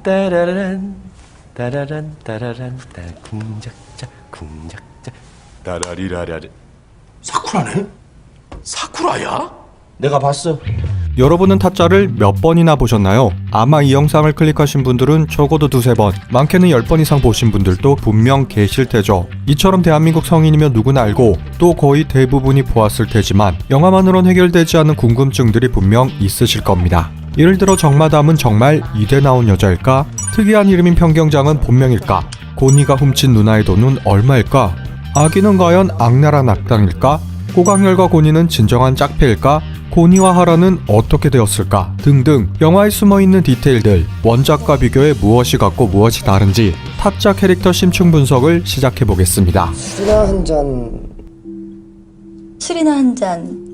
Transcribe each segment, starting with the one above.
따라란 따라란 따라란 따 궁작자 궁작자 따라리라라리. 사쿠라네? 사쿠라야? 내가 봤어. 여러분은 타짜를 몇 번이나 보셨나요? 아마 이 영상을 클릭하신 분들은 적어도 두세 번, 많게는 10번 이상 보신 분들도 분명 계실 테죠. 이처럼 대한민국 성인이면 누구나 알고 또 거의 대부분이 보았을 테지만 영화만으론 해결되지 않는 궁금증들이 분명 있으실 겁니다. 예를 들어 정마담은 정말 이대 나온 여자일까? 특이한 이름인 평경장은 본명일까? 고니가 훔친 누나의 돈은 얼마일까? 아기는 과연 악랄한 악당일까? 고강렬과 고니는 진정한 짝패일까? 고니와 하라는 어떻게 되었을까? 등등 영화에 숨어있는 디테일들, 원작과 비교해 무엇이 같고 무엇이 다른지 타짜 캐릭터 심층 분석을 시작해보겠습니다. 술이나 한 잔. 술이나 한 잔.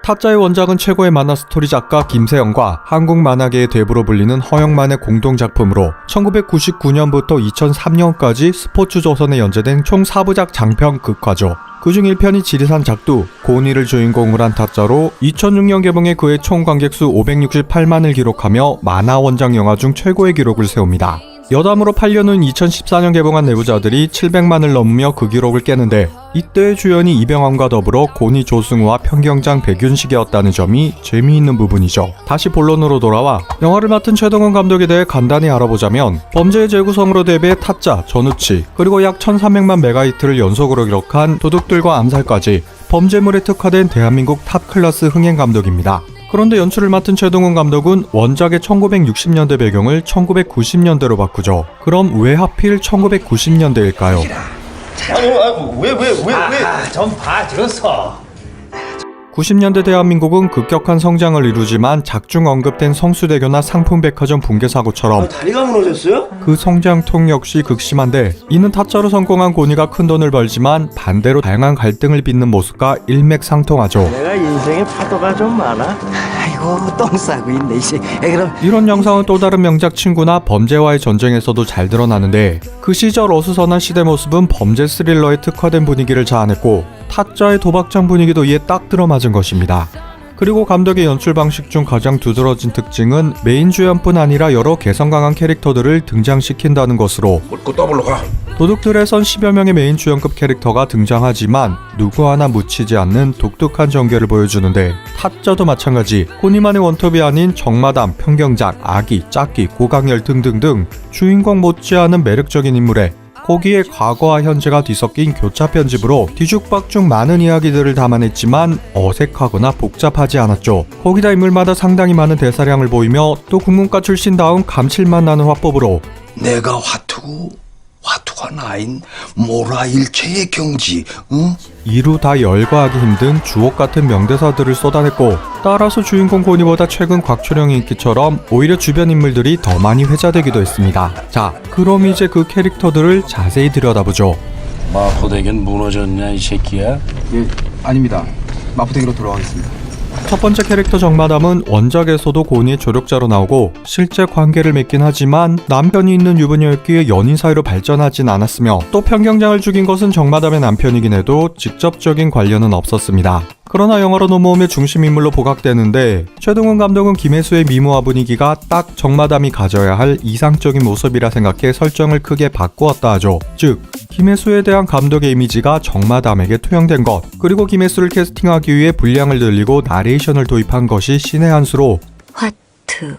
타짜의 원작은 최고의 만화 스토리 작가 김세영과 한국 만화계의 대부로 불리는 허영만의 공동작품으로 1999년부터 2003년까지 스포츠조선에 연재된 총 4부작 장편 극화죠. 그중 1편이 지리산 작두, 고니를 주인공으로 한 타짜로 2006년 개봉해 그의 총 관객수 568만을 기록하며 만화 원작 영화 중 최고의 기록을 세웁니다. 여담으로 8년 후 2014년 개봉한 내부자들이 700만을 넘으며 그 기록을 깨는데 이때의 주연이 이병헌과 더불어 고니 조승우와 평경장 백윤식이었다는 점이 재미있는 부분이죠. 다시 본론으로 돌아와 영화를 맡은 최동원 감독에 대해 간단히 알아보자면 범죄의 재구성으로 대비해 타짜, 전우치, 그리고 약 1300만 메가히트를 연속으로 기록한 도둑들과 암살까지 범죄물에 특화된 대한민국 탑클래스 흥행 감독입니다. 그런데 연출을 맡은 최동원 감독은 원작의 1960년대 배경을 1990년대로 바꾸죠. 그럼 왜 하필 1990년대일까요? 아니 왜? 좀 봐줘서. 90년대 대한민국은 급격한 성장을 이루지만 작중 언급된 성수대교나 상품백화점 붕괴 사고처럼 다리가 무너졌어요? 그 성장통 역시 극심한데 이는 타짜로 성공한 고니가 큰돈을 벌지만 반대로 다양한 갈등을 빚는 모습과 일맥상통하죠. 내가 인생에 파도가 좀 많아. 아이고 똥 싸고 있네 이제. 그럼 이런 영상은 또 다른 명작 친구나 범죄와의 전쟁에서도 잘 드러나는데 그 시절 어수선한 시대 모습은 범죄 스릴러에 특화된 분위기를 자아냈고 타짜의 도박장 분위기도 이에 딱 들어맞은 것입니다. 그리고 감독의 연출 방식 중 가장 두드러진 특징은 메인 주연뿐 아니라 여러 개성 강한 캐릭터들을 등장시킨다는 것으로 묻고 더블로 가. 도둑들에선 10여 명의 메인 주연급 캐릭터가 등장하지만 누구 하나 묻히지 않는 독특한 전개를 보여주는데 타짜도 마찬가지 고니만의 원톱이 아닌 정마담, 평경장, 아기, 짝기, 고강렬 등등등 주인공 못지않은 매력적인 인물에 거기에 과거와 현재가 뒤섞인 교차 편집으로 뒤죽박죽 많은 이야기들을 담아냈지만 어색하거나 복잡하지 않았죠. 거기다 인물마다 상당히 많은 대사량을 보이며 또 국문과 출신다운 감칠맛 나는 화법으로 내가 화투가 나인 모라일체의 경지, 응? 이루 다 열거하기 힘든 주옥 같은 명대사들을 쏟아냈고 따라서 주인공 고니보다 최근 곽초령의 인기처럼 오히려 주변 인물들이 더 많이 회자되기도 했습니다. 자, 그럼 이제 그 캐릭터들을 자세히 들여다보죠. 마포대교는 무너졌냐 이 새끼야? 예, 아닙니다. 마포대교로 돌아가겠습니다. 첫 번째 캐릭터 정마담은 원작에서도 고니의 조력자로 나오고 실제 관계를 맺긴 하지만 남편이 있는 유부녀였기에 연인 사이로 발전하진 않았으며 또 평경장을 죽인 것은 정마담의 남편이긴 해도 직접적인 관련은 없었습니다. 그러나 영화로 넘어오며 중심인물로 부각되는데 최동원 감독은 김혜수의 미모와 분위기가 딱 정마담이 가져야 할 이상적인 모습이라 생각해 설정을 크게 바꾸었다 하죠. 즉 김혜수에 대한 감독의 이미지가 정마담에게 투영된 것, 그리고 김혜수를 캐스팅하기 위해 분량을 늘리고 나레이션을 도입한 것이 신의 한 수로 화투.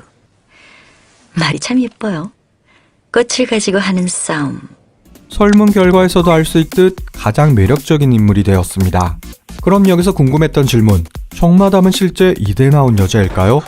말이 참 예뻐요. 꽃을 가지고 하는 싸움. 설문 결과에서도 알 수 있듯 가장 매력적인 인물이 되었습니다. 그럼 여기서 궁금했던 질문, 정마담은 실제 이대 나온 여자일까요?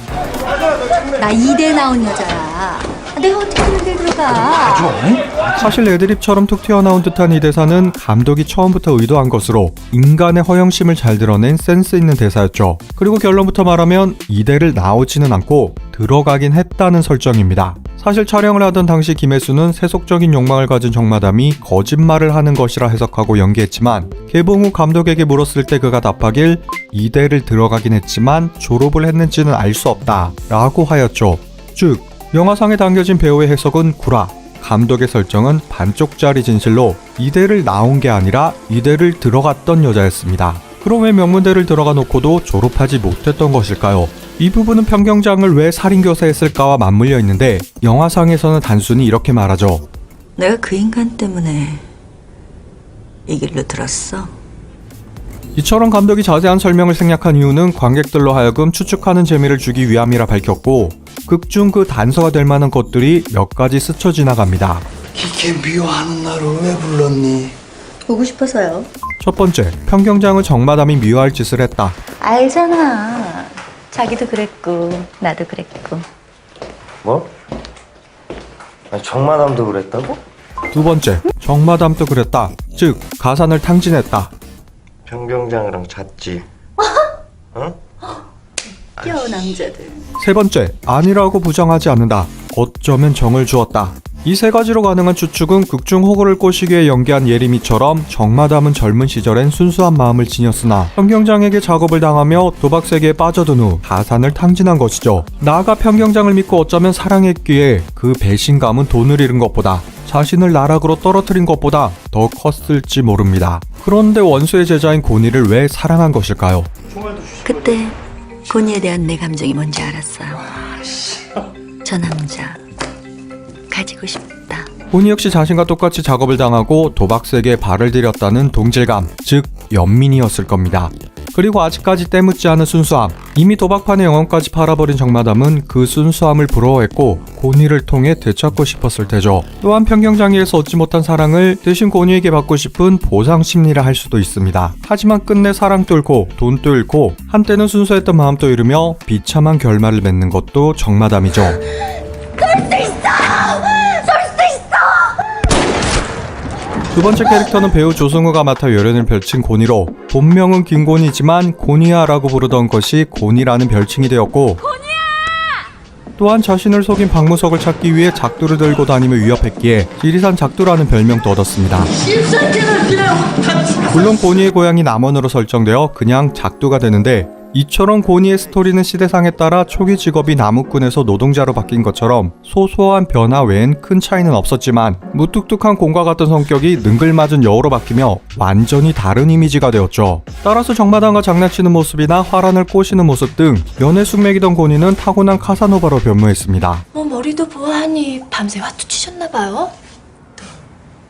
나 이대 나온 여자야. 내가 어떻게 이대 들어가? 사실 애드립처럼 툭 튀어나온 듯한 이 대사는 감독이 처음부터 의도한 것으로 인간의 허영심을 잘 드러낸 센스 있는 대사였죠. 그리고 결론부터 말하면 이대를 나오지는 않고 들어가긴 했다는 설정입니다. 사실 촬영을 하던 당시 김혜수는 세속적인 욕망을 가진 정마담이 거짓말을 하는 것이라 해석하고 연기했지만 개봉 후 감독에게 물었을 때 그가 답하길 이대를 들어가긴 했지만 졸업을 했는지는 알 수 없다 라고 하였죠. 즉 영화상에 담겨진 배우의 해석은 구라, 감독의 설정은 반쪽짜리 진실로 이대를 나온 게 아니라 이대를 들어갔던 여자였습니다. 그럼 왜 명문대를 들어가 놓고도 졸업하지 못했던 것일까요? 이 부분은 평경장을 왜 살인교사했을까와 맞물려 있는데 영화상에서는 단순히 이렇게 말하죠. 내가 그 인간 때문에 이 길로 들었어. 이처럼 감독이 자세한 설명을 생략한 이유는 관객들로 하여금 추측하는 재미를 주기 위함이라 밝혔고 극중 그 단서가 될 만한 것들이 몇 가지 스쳐 지나갑니다. 이게 미워하는 나를 왜 불렀니? 보고 싶어서요. 첫 번째, 평경장은 정마담이 미워할 짓을 했다. 알잖아. 자기도 그랬고 나도 그랬고. 뭐? 아니, 정마담도 그랬다고? 두 번째, 정마담도 그랬다. 즉, 가산을 탕진했다. 평경장이랑 잤지. 어? 귀여운 남자들. 세 번째, 아니라고 부정하지 않는다. 어쩌면 정을 주었다. 이 세 가지로 가능한 추측은 극중 호구를 꼬시기 위해 연기한 예림이처럼 정마담은 젊은 시절엔 순수한 마음을 지녔으나 평경장에게 작업을 당하며 도박 세계에 빠져든 후 가산을 탕진한 것이죠. 나아가 평경장을 믿고 어쩌면 사랑했기에 그 배신감은 돈을 잃은 것보다 자신을 나락으로 떨어뜨린 것보다 더 컸을지 모릅니다. 그런데 원수의 제자인 고니를 왜 사랑한 것일까요? 그때 고니에 대한 내 감정이 뭔지 알았어요. 저 남자 가지고 싶다. 고니 역시 자신과 똑같이 작업을 당하고 도박 세계에 발을 들였다는 동질감, 즉 연민이었을 겁니다. 그리고 아직까지 때묻지 않은 순수함, 이미 도박판의 영혼까지 팔아버린 정마담은 그 순수함을 부러워했고 고니를 통해 되찾고 싶었을 테죠. 또한 평경장이에서 얻지 못한 사랑을 대신 고니에게 받고 싶은 보상 심리라 할 수도 있습니다. 하지만 끝내 사랑도 잃고 돈도 잃고 한때는 순수했던 마음도 잃으며 비참한 결말을 맺는 것도 정마담이죠. 두 번째 캐릭터는 배우 조승우가 맡아 열연을 펼친 고니로 본명은 김고니지만 고니야라고 부르던 것이 고니라는 별칭이 되었고 또한 자신을 속인 박무석을 찾기 위해 작두를 들고 다니며 위협했기에 지리산 작두라는 별명도 얻었습니다. 물론 고니의 고향이 남원으로 설정되어 그냥 작두가 되는데 이처럼 고니의 스토리는 시대상에 따라 초기 직업이 나무꾼에서 노동자로 바뀐 것처럼 소소한 변화 외엔 큰 차이는 없었지만 무뚝뚝한 곰과 같은 성격이 능글맞은 여우로 바뀌며 완전히 다른 이미지가 되었죠. 따라서 정마담과 장난치는 모습이나 화란을 꼬시는 모습 등 연애 숙맥이던 고니는 타고난 카사노바로 변모했습니다. 머리도 보아하니 밤새 화투 치셨나봐요?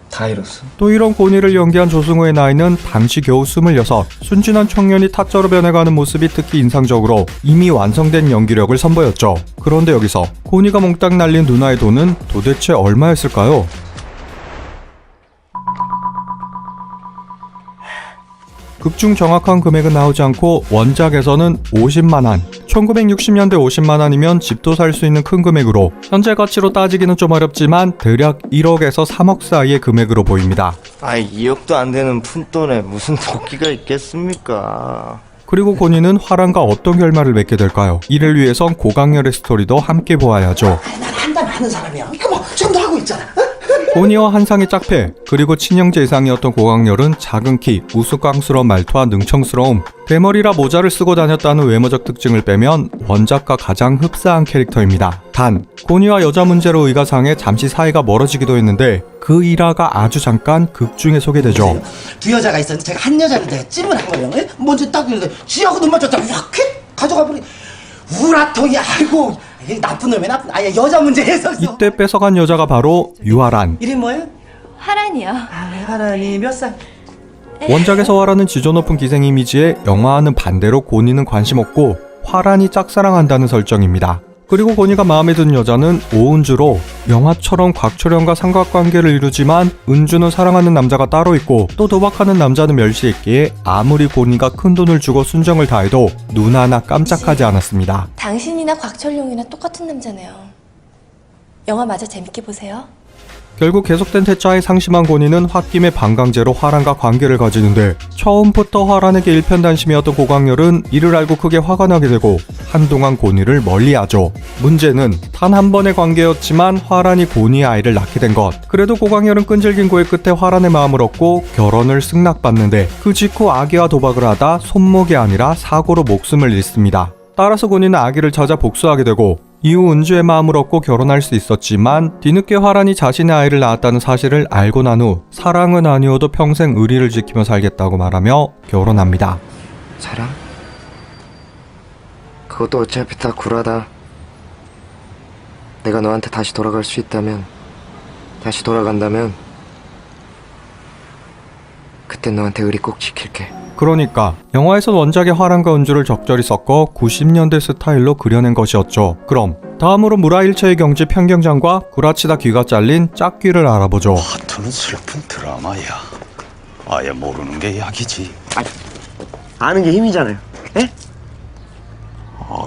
다 잃었어. 또 이런 고니를 연기한 조승우의 나이는 당시 겨우 26, 순진한 청년이 타짜로 변해가는 모습이 특히 인상적으로 이미 완성된 연기력을 선보였죠. 그런데 여기서 고니가 몽땅 날린 누나의 돈은 도대체 얼마였을까요? 극중 정확한 금액은 나오지 않고 원작에서는 50만원, 1960년대 50만원이면 집도 살 수 있는 큰 금액으로 현재 가치로 따지기는 좀 어렵지만 대략 1억에서 3억 사이의 금액으로 보입니다. 아이, 2억도 안 되는 푼돈에 무슨 도끼가 있겠습니까? 그리고 고니는 화랑과 어떤 결말을 맺게 될까요? 이를 위해선 고강렬의 스토리도 함께 보아야죠. 난 한담 하는 사람이야. 이거 뭐 지금도 하고 있잖아. 고니와 한상의 짝패, 그리고 친형제 이상이었던 고강렬은 작은 키, 우스꽝스러운 말투와 능청스러움, 대머리라 모자를 쓰고 다녔다는 외모적 특징을 빼면 원작과 가장 흡사한 캐릭터입니다. 단, 고니와 여자 문제로 의가상에 잠시 사이가 멀어지기도 했는데 그 일화가 아주 잠깐 극중에 소개되죠. 두 여자가 있었는데 제가 한 여자를 내가 찜을 한 거예요. 예? 먼저 딱 이러는데 쥐하고 눈 맞췄다가 확 가져가 버리. 우라통이 아이고 나쁜 놈이 나쁜. 아예 여자 문제에서. 이때 뺏어간 여자가 바로 유아란. 이름 뭐예요? 하란이요. 하란이 몇 살? 원작에서 화란은 지조 높은 기생 이미지에 영화와는 반대로 고니는 관심 없고 화란이 짝사랑한다는 설정입니다. 그리고 고니가 마음에 든 여자는 오은주로 영화처럼 곽철현과 삼각관계를 이루지만 은주는 사랑하는 남자가 따로 있고 또 도박하는 남자는 멸시했기에 아무리 고니가 큰 돈을 주고 순정을 다해도 눈 하나 깜짝하지 않았습니다. 당신이나 곽철용이나 똑같은 남자네요. 영화 마저 재밌게 보세요. 결국 계속된 태짜에 상심한 고니는 홧김에 반강제로 화란과 관계를 가지는데 처음부터 화란에게 일편단심이었던 고강렬은 이를 알고 크게 화가 나게 되고 한동안 고니를 멀리하죠. 문제는 단 한 번의 관계였지만 화란이 고니의 아이를 낳게 된 것. 그래도 고강렬은 끈질긴 고의 끝에 화란의 마음을 얻고 결혼을 승낙받는데 그 직후 아기와 도박을 하다 손목이 아니라 사고로 목숨을 잃습니다. 따라서 고니는 아기를 찾아 복수하게 되고 이후 은주의 마음을 얻고 결혼할 수 있었지만 뒤늦게 화란이 자신의 아이를 낳았다는 사실을 알고 난 후 사랑은 아니어도 평생 의리를 지키며 살겠다고 말하며 결혼합니다. 사랑? 그것도 어차피 다 구라다. 내가 너한테 다시 돌아갈 수 있다면, 다시 돌아간다면 그때 너한테 의리 꼭 지킬게. 그러니까 영화에선 원작의 화랑과 은주를 적절히 섞어 90년대 스타일로 그려낸 것이었죠. 그럼 다음으로 무라일체의 경지 평경장과 구라치다 귀가 잘린 짝귀를 알아보죠. 화투는 슬픈 드라마야. 아예 모르는 게 약이지. 아는 게 힘이잖아요. 에?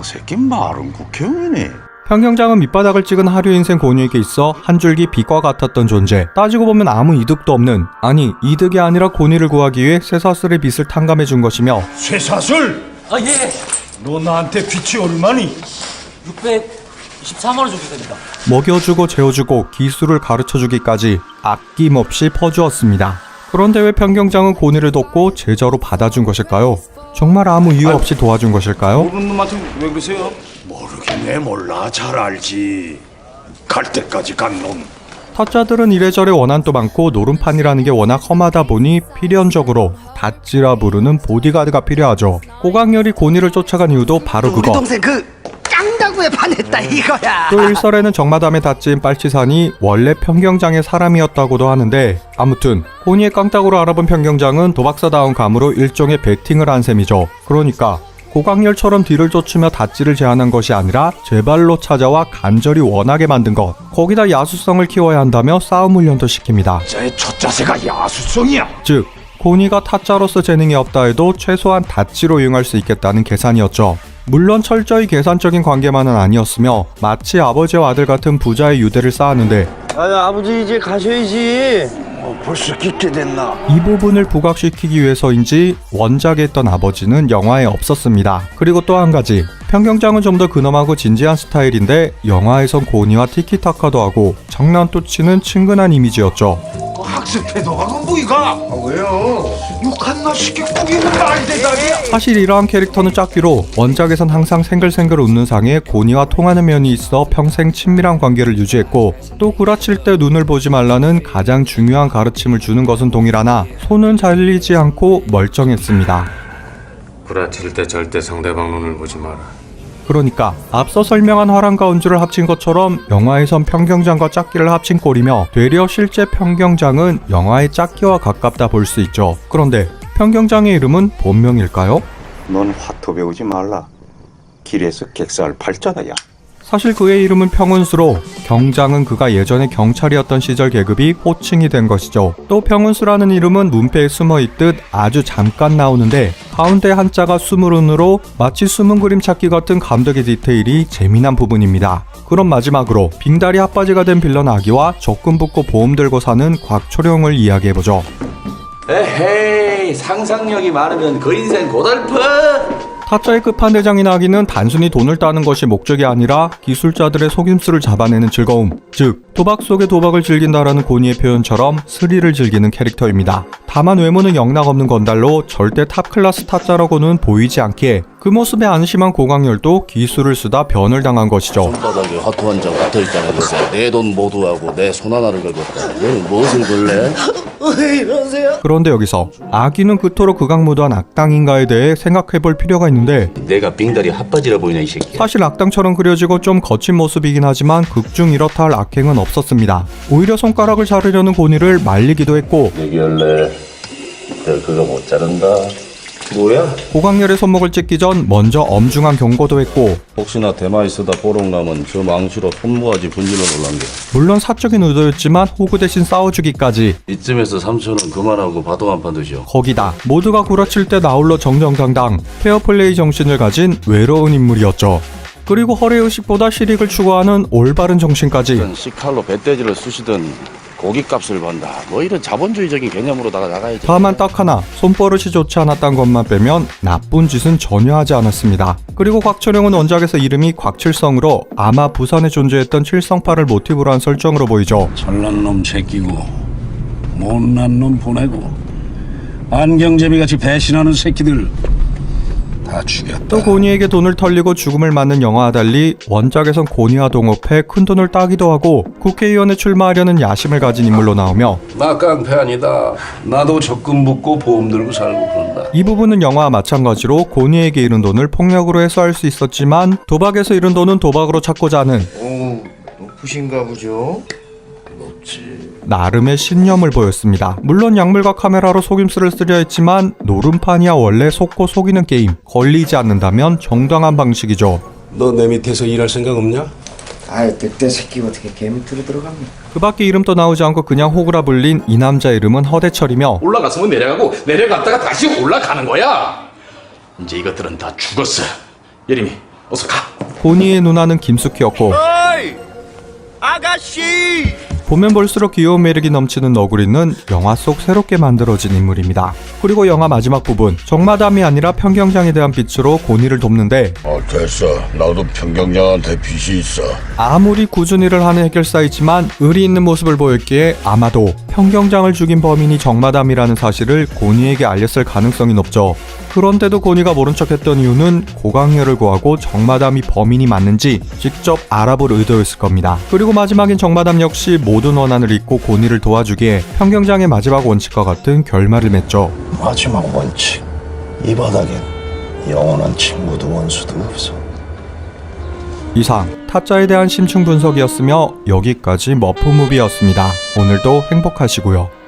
새끼 말은 국회의원이네. 평경장은 밑바닥을 찍은 하류 인생 고니에게 있어 한 줄기 빛과 같았던 존재. 따지고 보면 아무 이득도 없는, 아니 이득이 아니라 고니를 구하기 위해 쇠사슬의 빚을 탕감해 준 것이며, 쇠사슬! 예. 너 나한테 빚이 얼마니? 624만 원 정도 됩니다. 먹여주고 재워주고 기술을 가르쳐주기까지 아낌없이 퍼주었습니다. 그런데 왜 평경장은 고니를 돕고 제자로 받아준 것일까요? 정말 아무 이유 없이 도와준 것일까요? 모르는 놈한테 왜 그러세요? 모르겠네. 몰라. 잘 알지. 갈 때까지 간 놈. 타짜들은 이래저래 원한도 많고 노름판이라는 게 워낙 험하다 보니 필연적으로 다찌라 부르는 보디가드가 필요하죠. 고강렬이 고니를 쫓아간 이유도 바로 우리 그거. 동생 그 깡다구에 반했다 이거야. 또 일설에는 정마담의 다찌인 빨치산이 원래 평경장의 사람이었다고도 하는데, 아무튼 고니의 깡따구로 알아본 평경장은 도박사다운 감으로 일종의 베팅을 한 셈이죠. 그러니까 고강렬처럼 뒤를 쫓으며 다찌를 제안한 것이 아니라 제발로 찾아와 간절히 원하게 만든 것. 거기다 야수성을 키워야 한다며 싸움 훈련도 시킵니다. 제 첫 자세가 야수성이야. 즉 고니가 타짜로서 재능이 없다 해도 최소한 다찌로 이용할 수 있겠다는 계산이었죠. 물론 철저히 계산적인 관계만은 아니었으며 마치 아버지와 아들 같은 부자의 유대를 쌓았는데, 아버지 이제 가셔야지. 벌써 깊게 됐나? 이 부분을 부각시키기 위해서인지 원작에 있던 아버지는 영화에 없었습니다. 그리고 또 한 가지, 평경장은 좀 더 근엄하고 진지한 스타일인데 영화에선 고니와 티키타카도 하고 장난도 치는 친근한 이미지였죠. 학습 태도가 뭐이가? 왜요? 욕한 나 쉽게 꾸기는 말 대단이야. 사실 이러한 캐릭터는 짝귀로 원작에선 항상 생글생글 웃는 상에 고니와 통하는 면이 있어 평생 친밀한 관계를 유지했고, 또 구라칠 때 눈을 보지 말라는 가장 중요한 가르침을 주는 것은 동일하나 손은 잘리지 않고 멀쩡했습니다. 구라칠 때 절대 상대방 눈을 보지 마라. 그러니까 앞서 설명한 화랑과 은주를 합친 것처럼 영화에선 평경장과 짝귀를 합친 꼴이며, 되려 실제 평경장은 영화의 짝귀와 가깝다 볼 수 있죠. 그런데 평경장의 이름은 본명일까요? 넌 화투 배우지 말라. 길에서 객살 팔자다야. 사실 그의 이름은 평은수로, 경장은 그가 예전에 경찰이었던 시절 계급이 호칭이 된 것이죠. 또 평은수라는 이름은 문패에 숨어있듯 아주 잠깐 나오는데 가운데 한자가 수물운으로 마치 숨은 그림 찾기 같은 감독의 디테일이 재미난 부분입니다. 그럼 마지막으로 빙다리 핫바지가 된 빌런 아기와 적금 붙고 보험 들고 사는 곽초룡을 이야기해보죠. 에헤이, 상상력이 많으면 그 인생 고달퍼. 타짜의 끝판대장인 아기는 단순히 돈을 따는 것이 목적이 아니라 기술자들의 속임수를 잡아내는 즐거움, 즉 도박 속의 도박을 즐긴다라는 고니의 표현처럼 스릴을 즐기는 캐릭터입니다. 다만 외모는 영락없는 건달로 절대 탑클래스 타짜라고는 보이지 않기에 그 모습에 안심한 고강렬도 기술을 쓰다 변을 당한 것이죠. 손바닥에 화투 한 장 붙어있다가 내 돈 모두하고 내 손 하나를 걸겠다. 너는 무엇을 걸래? 왜 이러세요? 그런데 여기서 아기는 그토록 극악무도한 악당인가에 대해 생각해볼 필요가 있는데, 내가 빙다리 핫바지라 보이냐 이 새끼야. 사실 악당처럼 그려지고 좀 거친 모습이긴 하지만 극중 이렇다 할 악행은 없었습니다. 오히려 손가락을 자르려는 고니를 말리기도 했고, 얘기할래. 너 그거 못 자른다. 뭐야? 고강렬의 손목을 찢기 전 먼저 엄중한 경고도 했고, 혹시나 대마에 쓰다 보롱나면 저 망치로 손모가지 분질러 놀란게. 물론 사적인 의도였지만 호구 대신 싸워주기까지. 이쯤에서 삼촌은 그만하고 바둑 한 판 드시오. 거기다 모두가 구라칠 때 나홀로 정정당당 페어플레이 정신을 가진 외로운 인물이었죠. 그리고 허례의식보다 실익을 추구하는 올바른 정신까지. 시칼로 배돼지를 쑤시든 고깃값을 번다. 뭐 이런 자본주의적인 개념으로다가 나가야지. 다만 딱 하나, 손버릇이 좋지 않았던 것만 빼면 나쁜 짓은 전혀 하지 않았습니다. 그리고 곽초룡은 원작에서 이름이 곽칠성으로 아마 부산에 존재했던 칠성파를 모티브로 한 설정으로 보이죠. 잘난 놈 제끼고 못난 놈 보내고 안경제비같이 배신하는 새끼들 다 죽였다. 또 고니에게 돈을 털리고 죽음을 맞는 영화와 달리 원작에선 고니와 동업해 큰돈을 따기도 하고 국회의원에 출마하려는 야심을 가진 인물로 나오며 나 깡패 아니다. 나도 적금 붓고 보험 들고 살고 그런다. 이 부분은 영화와 마찬가지로 고니에게 잃은 돈을 폭력으로 해소할 수 있었지만 도박에서 잃은 돈은 도박으로 찾고자 하는 오, 높으신가 보죠? 나름의 신념을 보였습니다. 물론 약물과 카메라로 속임수를 쓰려 했지만 노름판이야 원래 속고 속이는 게임. 걸리지 않는다면 정당한 방식이죠. 너 내 밑에서 일할 생각 없냐? 아이 늑대 새끼 어떻게 개 밑으로 들어갑니까? 그 밖에 이름도 나오지 않고 그냥 호구라 불린 이 남자 이름은 허대철이며 올라갔으면 내려가고 내려갔다가 다시 올라가는 거야. 이제 이것들은 다 죽었어. 예림이 어서 가. 고니의 누나는 김숙희였고 아가씨! 보면 볼수록 귀여운 매력이 넘치는 너구리는 영화 속 새롭게 만들어진 인물입니다. 그리고 영화 마지막 부분 정마담이 아니라 평경장에 대한 빛으로 고니를 돕는데 됐어. 나도 평경장한테 빚이 있어. 아무리 꾸준히 일을 하는 해결사이지만 의리 있는 모습을 보였기에 아마도 평경장을 죽인 범인이 정마담이라는 사실을 고니에게 알렸을 가능성이 높죠. 그런데도 고니가 모른 척했던 이유는 고강렬을 구하고 정마담이 범인이 맞는지 직접 알아볼 의도였을 겁니다. 그리고 마지막엔 정마담 역시 모든 원한을 잊고 고니를 도와주기에 평경장의 마지막 원칙과 같은 결말을 맺죠. 마지막 원칙. 이 바닥엔 영원한 친구도 원수도 없어. 이상 타짜에 대한 심층 분석이었으며 여기까지 머프무비였습니다. 오늘도 행복하시고요.